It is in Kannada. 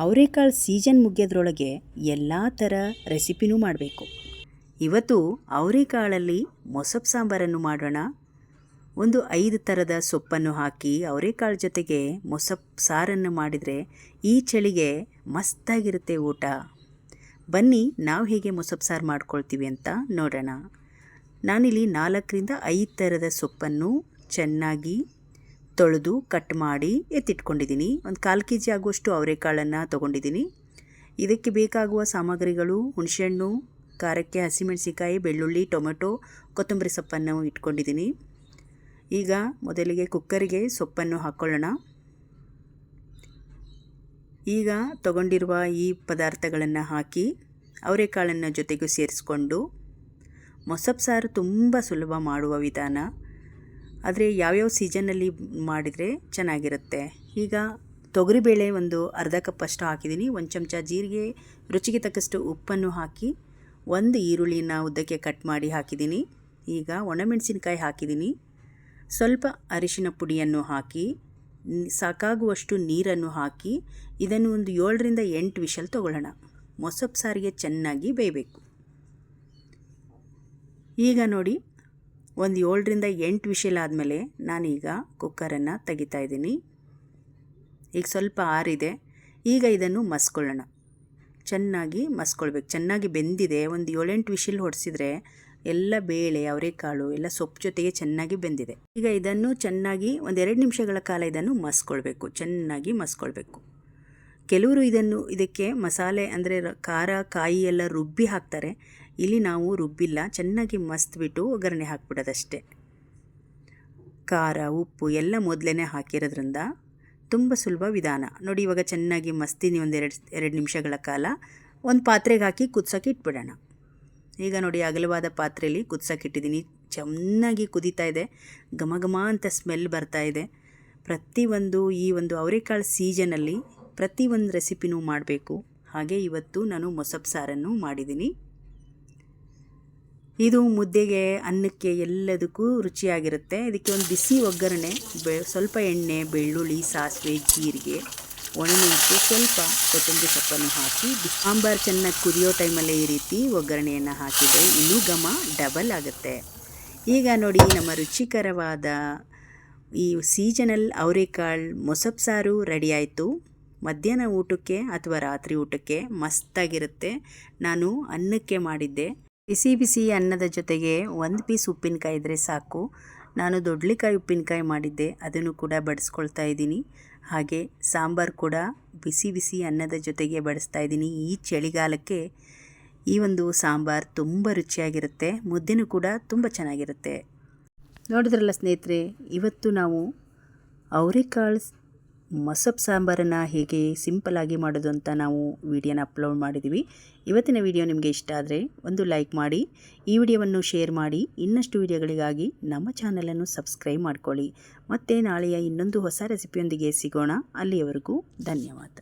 ಅವರೆಕಾಳು ಸೀಸನ್ ಮುಗಿಯೋದ್ರೊಳಗೆ ಎಲ್ಲ ಥರ ರೆಸಿಪಿನೂ ಮಾಡಬೇಕು. ಇವತ್ತು ಅವರೆಕಾಳಲ್ಲಿ ಮೊಸಪ್ಪು ಸಾಂಬಾರನ್ನು ಮಾಡೋಣ. ಒಂದು 5 ಥರದ ಸೊಪ್ಪನ್ನು ಹಾಕಿ ಅವರೆಕಾಳು ಜೊತೆಗೆ ಮೊಸಪ್ಪು ಸಾರನ್ನು ಮಾಡಿದರೆ ಈ ಚಳಿಗೆ ಮಸ್ತಾಗಿರುತ್ತೆ ಊಟ. ಬನ್ನಿ ನಾವು ಹೇಗೆ ಮೊಸಪ್ಪು ಸಾರು ಮಾಡ್ಕೊಳ್ತೀವಿ ಅಂತ ನೋಡೋಣ. ನಾನಿಲ್ಲಿ 4ರಿಂದ 5 ಥರದ ಸೊಪ್ಪನ್ನು ಚೆನ್ನಾಗಿ ತೊಳೆದು ಕಟ್ ಮಾಡಿ ಎತ್ತಿಟ್ಕೊಂಡಿದ್ದೀನಿ. ಒಂದು 1/4 kg ಆಗುವಷ್ಟು ಅವರೆಕಾಳನ್ನು ತೊಗೊಂಡಿದ್ದೀನಿ. ಇದಕ್ಕೆ ಬೇಕಾಗುವ ಸಾಮಗ್ರಿಗಳು: ಹುಣಸೆಹಣ್ಣು, ಖಾರಕ್ಕೆ ಹಸಿಮೆಣಸಿಕಾಯಿ, ಬೆಳ್ಳುಳ್ಳಿ, ಟೊಮೆಟೊ, ಕೊತ್ತಂಬರಿ ಸೊಪ್ಪನ್ನು ಇಟ್ಕೊಂಡಿದ್ದೀನಿ. ಈಗ ಮೊದಲಿಗೆ ಕುಕ್ಕರಿಗೆ ಸೊಪ್ಪನ್ನು ಹಾಕ್ಕೊಳ್ಳೋಣ. ಈಗ ತೊಗೊಂಡಿರುವ ಈ ಪದಾರ್ಥಗಳನ್ನು ಹಾಕಿ ಅವರೆಕಾಳನ್ನು ಜೊತೆಗೂ ಸೇರಿಸ್ಕೊಂಡು ಮೊಸಪ್ಪು ಸಾರು ತುಂಬ ಸುಲಭ ಮಾಡುವ ವಿಧಾನ. ಆದರೆ ಯಾವ್ಯಾವ ಸೀಸನ್ನಲ್ಲಿ ಮಾಡಿದರೆ ಚೆನ್ನಾಗಿರುತ್ತೆ. ಈಗ ತೊಗರಿಬೇಳೆ ಒಂದು ಅರ್ಧ ಕಪ್ ಅಷ್ಟು ಹಾಕಿದ್ದೀನಿ. 1 ಚಮಚ ಜೀರಿಗೆ, ರುಚಿಗೆ ತಕ್ಕಷ್ಟು ಉಪ್ಪನ್ನು ಹಾಕಿ 1 ಈರುಳ್ಳಿನ ಉದ್ದಕ್ಕೆ ಕಟ್ ಮಾಡಿ ಹಾಕಿದ್ದೀನಿ. ಈಗ ಒಣಮೆಣಸಿನಕಾಯಿ ಹಾಕಿದ್ದೀನಿ. ಸ್ವಲ್ಪ ಅರಿಶಿನ ಪುಡಿಯನ್ನು ಹಾಕಿ ಸಾಕಾಗುವಷ್ಟು ನೀರನ್ನು ಹಾಕಿ ಇದನ್ನು ಒಂದು 7ರಿಂದ 8 ವಿಷಲ್ ತೊಗೊಳ್ಳೋಣ. ಮೊಸಪ್ಪು ಸಾರಿಗೆ ಚೆನ್ನಾಗಿ ಬೇಯಬೇಕು. ಈಗ ನೋಡಿ, ಒಂದು 7ರಿಂದ 8 ವಿಷಲ್ ಆದಮೇಲೆ ನಾನೀಗ ಕುಕ್ಕರನ್ನು ತೆಗಿತಾ ಇದ್ದೀನಿ. ಈಗ ಸ್ವಲ್ಪ ಆರಿದೆ. ಈಗ ಇದನ್ನು ಮಸ್ಕೊಳ್ಳೋಣ. ಚೆನ್ನಾಗಿ ಮಸ್ಕೊಳ್ಬೇಕು. ಚೆನ್ನಾಗಿ ಬೆಂದಿದೆ. ಒಂದು 7-8 ವಿಷಲ್ ಹೊಡೆಸಿದ್ರೆ ಎಲ್ಲ ಬೇಳೆ, ಅವರೆಕಾಳು ಎಲ್ಲ ಸೊಪ್ಪು ಜೊತೆಗೆ ಚೆನ್ನಾಗಿ ಬೆಂದಿದೆ. ಈಗ ಇದನ್ನು ಚೆನ್ನಾಗಿ ಒಂದು 2 ನಿಮಿಷಗಳ ಕಾಲ ಇದನ್ನು ಮಸ್ಕೊಳ್ಬೇಕು. ಚೆನ್ನಾಗಿ ಮಸ್ಕೊಳ್ಬೇಕು. ಕೆಲವರು ಇದಕ್ಕೆ ಮಸಾಲೆ ಅಂದರೆ ಖಾರ, ಕಾಯಿ ಎಲ್ಲ ರುಬ್ಬಿ ಹಾಕ್ತಾರೆ. ಇಲ್ಲಿ ನಾವು ರುಬ್ಬಿಲ್ಲ. ಚೆನ್ನಾಗಿ ಮಸ್ತ್ಬಿಟ್ಟು ಒಗ್ಗರಣೆ ಹಾಕ್ಬಿಡೋದಷ್ಟೇ. ಖಾರ, ಉಪ್ಪು ಎಲ್ಲ ಮೊದಲೇ ಹಾಕಿರೋದ್ರಿಂದ ತುಂಬ ಸುಲಭ ವಿಧಾನ. ನೋಡಿ, ಇವಾಗ ಚೆನ್ನಾಗಿ ಮಸ್ತೀನಿ. ಒಂದು 2 ನಿಮಿಷಗಳ ಕಾಲ ಒಂದು ಪಾತ್ರೆಗೆ ಹಾಕಿ ಕುದಿಸೋಕೆ ಇಟ್ಬಿಡೋಣ. ಈಗ ನೋಡಿ, ಅಗಲವಾದ ಪಾತ್ರೆಯಲ್ಲಿ ಕುದಿಸೋಕೆ ಇಟ್ಟಿದ್ದೀನಿ. ಚೆನ್ನಾಗಿ ಕುದೀತಾ ಇದೆ. ಘಮ ಘಮ ಅಂತ ಸ್ಮೆಲ್ ಬರ್ತಾ ಇದೆ. ಪ್ರತಿಯೊಂದು ಈ ಒಂದು ಅವರೆಕಾಳು ಸೀಸನಲ್ಲಿ ಪ್ರತಿಯೊಂದು ರೆಸಿಪಿನೂ ಮಾಡಬೇಕು. ಹಾಗೆ ಇವತ್ತು ನಾನು ಮೊಸಪ್ಪು ಸಾರನ್ನು ಮಾಡಿದ್ದೀನಿ. ಇದು ಮುದ್ದೆಗೆ, ಅನ್ನಕ್ಕೆ ಎಲ್ಲದಕ್ಕೂ ರುಚಿಯಾಗಿರುತ್ತೆ. ಇದಕ್ಕೆ ಒಂದು ಬಿಸಿ ಒಗ್ಗರಣೆ, ಸ್ವಲ್ಪ ಎಣ್ಣೆ, ಬೆಳ್ಳುಳ್ಳಿ, ಸಾಸಿವೆ, ಜೀರಿಗೆ, ಒಣಮೆಣಸು, ಸ್ವಲ್ಪ ಕೊತ್ತಂಬರಿ ಸೊಪ್ಪನ್ನು ಹಾಕಿ ಸಾಂಬಾರು ಚೆನ್ನಾಗಿ ಕುದಿಯೋ ಟೈಮಲ್ಲೇ ಈ ರೀತಿ ಒಗ್ಗರಣೆಯನ್ನು ಹಾಕಿದರೆ ಇನ್ನೂ ಘಮ ಡಬಲ್ ಆಗುತ್ತೆ. ಈಗ ನೋಡಿ, ನಮ್ಮ ರುಚಿಕರವಾದ ಈ ಸೀಸನಲ್ ಅವರೆಕಾಳು ಮೊಸಪ್ಪು ಸಾರು ರೆಡಿ ಆಯಿತು. ಮಧ್ಯಾಹ್ನ ಊಟಕ್ಕೆ ಅಥವಾ ರಾತ್ರಿ ಊಟಕ್ಕೆ ಮಸ್ತಾಗಿರುತ್ತೆ. ನಾನು ಅನ್ನಕ್ಕೆ ಮಾಡಿದ್ದೆ. ಬಿಸಿ ಬಿಸಿ ಅನ್ನದ ಜೊತೆಗೆ 1 ಪೀಸ್ ಉಪ್ಪಿನಕಾಯಿ ಇದ್ದರೆ ಸಾಕು. ನಾನು ದೊಡ್ಡಲಿಕಾಯಿ ಉಪ್ಪಿನಕಾಯಿ ಮಾಡಿದ್ದೆ, ಅದನ್ನು ಕೂಡ ಬಡಿಸ್ಕೊಳ್ತಾ ಇದ್ದೀನಿ. ಹಾಗೆ ಸಾಂಬಾರು ಕೂಡ ಬಿಸಿ ಬಿಸಿ ಅನ್ನದ ಜೊತೆಗೆ ಬಡಿಸ್ತಾ ಇದ್ದೀನಿ. ಈ ಚಳಿಗಾಲಕ್ಕೆ ಈ ಒಂದು ಸಾಂಬಾರು ತುಂಬ ರುಚಿಯಾಗಿರುತ್ತೆ. ಮುದ್ದೆನೂ ಕೂಡ ತುಂಬ ಚೆನ್ನಾಗಿರುತ್ತೆ. ನೋಡಿದ್ರಲ್ಲ ಸ್ನೇಹಿತರೆ, ಇವತ್ತು ನಾವು ಅವರೆಕಾಳು ಮೊಸಪ್ಪು ಸಾಂಬಾರನ್ನು ಹೇಗೆ ಸಿಂಪಲ್ಲಾಗಿ ಮಾಡೋದು ಅಂತ ನಾವು ವಿಡಿಯೋನ ಅಪ್ಲೋಡ್ ಮಾಡಿದ್ದೀವಿ. ಇವತ್ತಿನ ವಿಡಿಯೋ ನಿಮಗೆ ಇಷ್ಟ ಆದರೆ ಒಂದು ಲೈಕ್ ಮಾಡಿ, ಈ ವಿಡಿಯೋವನ್ನು ಶೇರ್ ಮಾಡಿ. ಇನ್ನಷ್ಟು ವಿಡಿಯೋಗಳಿಗಾಗಿ ನಮ್ಮ ಚಾನಲನ್ನು ಸಬ್ಸ್ಕ್ರೈಬ್ ಮಾಡ್ಕೊಳ್ಳಿ. ಮತ್ತು ನಾಳೆಯ ಇನ್ನೊಂದು ಹೊಸ ರೆಸಿಪಿಯೊಂದಿಗೆ ಸಿಗೋಣ. ಅಲ್ಲಿಯವರೆಗೂ ಧನ್ಯವಾದ.